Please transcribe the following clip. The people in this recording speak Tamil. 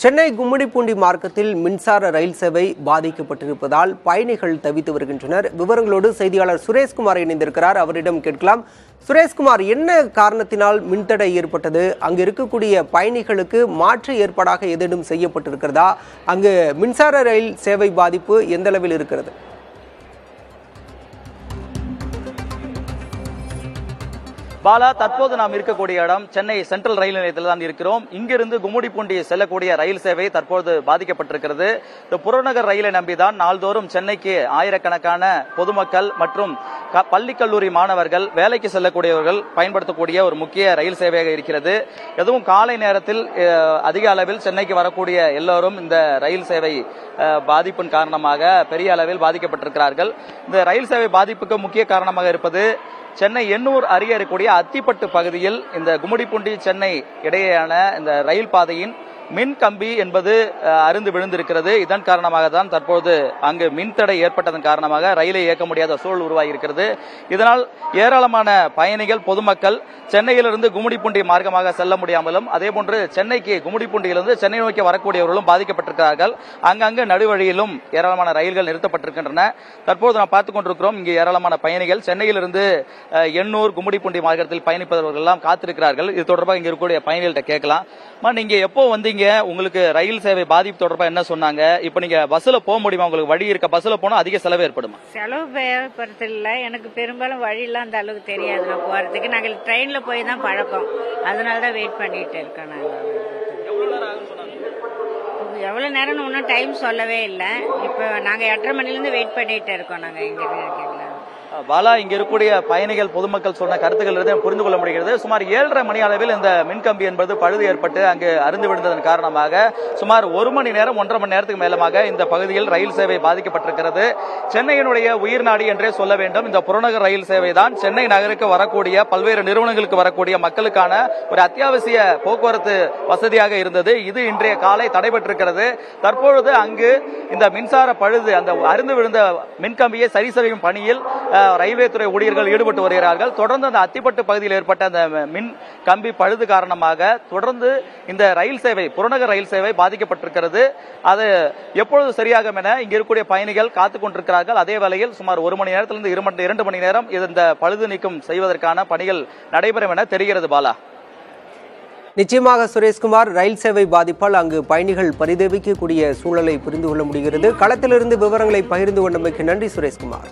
சென்னை கும்மிடிப்பூண்டி மார்க்கத்தில் மின்சார ரயில் சேவை பாதிக்கப்பட்டிருப்பதால் பயணிகள் தவித்து வருகின்றனர். விவரங்களோடு செய்தியாளர் சுரேஷ்குமார் இணைந்திருக்கிறார். அவரிடம் கேட்கலாம். சுரேஷ்குமார், என்ன காரணத்தினால் மின்தடை ஏற்பட்டது? அங்கு இருக்கக்கூடிய பயணிகளுக்கு மாற்று ஏற்பாடாக ஏதேனும் செய்யப்பட்டிருக்கிறதா? அங்கு மின்சார ரயில் சேவை பாதிப்பு எந்த அளவில் இருக்கிறது? பாலா, தற்போது நாம் இருக்கக்கூடிய இடம் சென்னை சென்ட்ரல் ரயில் நிலையத்தில் தான் இருக்கிறோம். இங்கிருந்து கும்மிடிப்பூண்டி செல்லக்கூடிய ரயில் சேவை தற்போது பாதிக்கப்பட்டிருக்கிறது. இந்த புறநகர் ரயிலை நம்பிதான் நாள்தோறும் சென்னைக்கு ஆயிரக்கணக்கான பொதுமக்கள் மற்றும் பள்ளி கல்லூரி மாணவர்கள், வேலைக்கு செல்லக்கூடியவர்கள் பயன்படுத்தக்கூடிய ஒரு முக்கிய ரயில் சேவையாக இருக்கிறது. எதுவும் காலை நேரத்தில் அதிக அளவில் சென்னைக்கு வரக்கூடிய எல்லோரும் இந்த ரயில் சேவை பாதிப்பின் காரணமாக பெரிய அளவில் பாதிக்கப்பட்டிருக்கிறார்கள். இந்த ரயில் சேவை பாதிப்புக்கு முக்கிய காரணமாக இருப்பது சென்னை எண்ணூர் அருகே இருக்கக்கூடிய அத்திப்பட்டு பகுதியில் இந்த கும்மிடிப்பூண்டி சென்னை இடையேயான இந்த ரயில் பாதையின் மின் கம்பி என்பது அருந்து விழுந்திருக்கிறது. இதன் காரணமாக தான் தற்போது அங்கு மின்தடை ஏற்பட்டதன் காரணமாக ரயிலை இயக்க முடியாத சூழல் உருவாகி இருக்கிறது. இதனால் ஏராளமான பயணிகள், பொதுமக்கள் சென்னையிலிருந்து கும்மிடிப்பூண்டி மார்க்கமாக செல்ல முடியாமலும், அதேபோன்று சென்னைக்கு கும்மிடிப்பூண்டியிலிருந்து சென்னை நோக்கி வரக்கூடியவர்களும் பாதிக்கப்பட்டிருக்கிறார்கள். அங்கங்கு நடுவழியிலும் ஏராளமான ரயில்கள் நிறுத்தப்பட்டிருக்கின்றன. தற்போது நாம் பார்த்துக் கொண்டிருக்கிறோம். இங்கு ஏராளமான பயணிகள் சென்னையிலிருந்து எண்ணூர் கும்மிடிப்பூண்டி மார்க்கத்தில் பயணிப்பவர்கள் எல்லாம் காத்திருக்கிறார்கள். இது தொடர்பாக இங்க இருக்கக்கூடிய பயணிகள்கிட்ட கேட்கலாம். நீங்க எப்போ வந்தீங்க? உங்களுக்கு ரயில் சேவை பாதிப்பு தொடர்பாக என்ன சொன்னாங்க? இப்ப நீங்க பஸ்ல போக முடியுமா? உங்களுக்கு வழி இருக்க? பஸ்ல போனா அதிக செலவு ஏற்படுமா? செலவு ஏற்படுறது இல்ல. எனக்கு பெரும்பாலும் வழியெல்லாம் அந்த அளவுக்கு தெரியாது நான் போறதுக்கு. நாங்கள் ட்ரெயின்ல போய் தான் பழக்கம். அதனாலதான் வெயிட் பண்ணிட்டு இருக்கேன். எவ்வளவு நேரம்னு ஒன்னும் டைம் சொல்லவே இல்லை. இப்ப நாங்க 8:30 மணிலிருந்து வெயிட் பண்ணிட்டு இருக்கோம். நாங்க இங்க பாலா, இங்க இருக்கக்கூடிய பயணிகள், பொதுமக்கள் சொன்ன கருத்துக்கள் புரிந்து கொள்ள முடிகிறது. சுமார் 7:30 மணி அளவில் இந்த மின்கம்பி என்பது பழுது ஏற்பட்டு அங்கு அருந்து விழுந்ததன் காரணமாக சுமார் 1 மணி நேரம் 1.5 மணி நேரத்துக்கு மேலமாக இந்த பகுதியில் ரயில் சேவை பாதிக்கப்பட்டிருக்கிறது. சென்னையினுடைய உயிர் நாடி என்றே சொல்ல வேண்டும். இந்த புறநகர் ரயில் சேவை தான் சென்னை நகருக்கு வரக்கூடிய பல்வேறு நிறுவனங்களுக்கு வரக்கூடிய மக்களுக்கான ஒரு அத்தியாவசிய போக்குவரத்து வசதியாக இருந்தது. இது இன்றைய காலை தடைபட்டிருக்கிறது. தற்பொழுது அங்கு இந்த மின்சார பழுது, அந்த அருந்து விழுந்த மின்கம்பியை சரி செய்யும் பணியில் ரயில்வே துறை ஊழியர்கள் ஈடுபட்டு வருகிறார்கள். தொடர்ந்து அந்த அத்திப்பட்டு பகுதியில் ஏற்பட்ட அந்த மின் கம்பி பழுது காரணமாக தொடர்ந்து இந்த ரயில் சேவை, புறநகர் ரயில் சேவை பாதிக்கப்பட்டிருக்கிறது. அது எப்பொழுது சரியாகும் என இங்க இருக்கக்கூடிய பயணிகள் காத்துக் கொண்டிருக்கிறார்கள். அதே வேளையில் சுமார் 1 மணி நேரத்திலிருந்து 2 மணி நேரம் இந்த பழுது நீக்கம் செய்வதற்கான பணிகள் நடைபெறும் என தெரிகிறது. பாலா, நிச்சயமாக சுரேஷ்குமார், ரயில் சேவை பாதிப்பால் அங்கு பயணிகள் பரிதவிக்கக்கூடிய சூழலை புரிந்து கொள்ள முடிகிறது. களத்திலிருந்து விவரங்களை பகிர்ந்து கொண்டமைக்கு நன்றி சுரேஷ்குமார்.